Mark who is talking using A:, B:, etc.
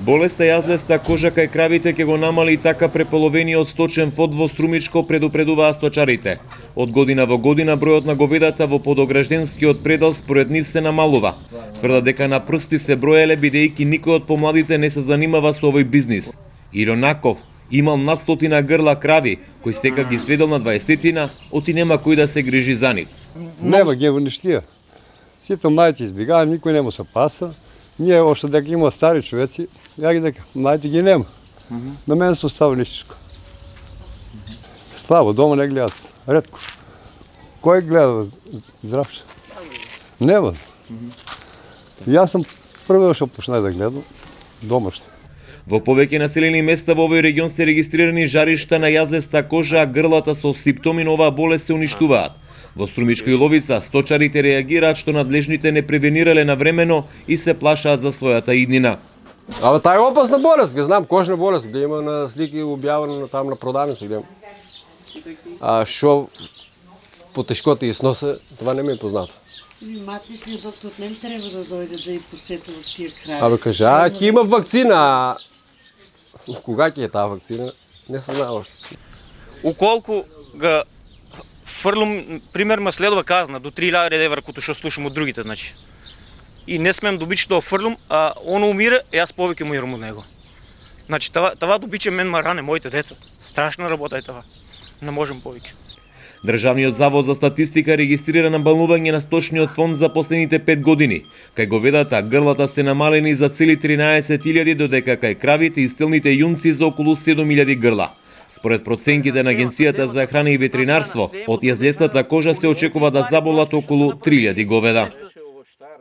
A: Болеста јазлеста кожа кај кравите ќе го намали и така преполовениот сточен фонд во Струмичко, предупредуваат сточарите. Од година во година бројот на говедата во подогражденскиот предел според нив се намалува. Тврдат дека на прсти се броеле бидејќи никој од помладите не се занимава со овој бизнис. Иронаков имал над 100 грла крави, кој сега ги сведел на 20-тина, оти нема кој да се грижи за нив.
B: Нема ги уништија. Сите младите избегаат, никој нема се паса. Ние още дека има стари човеци, ја ги дека младите ги нема. На мене се остава нишчко. Слабо, дома не гледат, ретко. Кој гледа здравше? Нема. Јас сум прво што почнав да гледам, дома што.
A: Во повеќе населени места во овој регион се регистрирани жаришта на јазлеста кожа, а грлата со симптоми на оваа болест се уништуваат. Во Струмичко и Ловица сточарите реагираат што надлежните не превенирале навремено и се плашаат за својата иднина.
C: Абе, таа е опасна болест, ги знам, кожна болест, где има на слики објавено там на продавници, где. А што потешкоти и сносе, това не ми е познато.
D: Матричниот доктор не треба да дојде да и посетува тие крави.
C: Абе, кажа, ќе има вакцина. Кога ќе е таа вакцина? Не се знае още.
E: Уколку га фрлум, примерно следува казна до 3000 евра, кото што слушам од другите, значи. И не смем добиче тоа фрлум, а оно умира, и јас повеќе му ирам од него. Значи, това добиче мен ма ране моите деца. Страшна работа е това. Не можем повеќе.
A: Државниот завод за статистика регистрира намалување на сточниот фонд за последните 5 години. Кај говедата грлата се намалени за цели 13.000, додека кај кравите и стилните јунци за околу 7.000 грла. Според проценките на Агенцијата за храна и ветеринарство, од јазлестата кожа се очекува да заболат околу 3.000 говеда.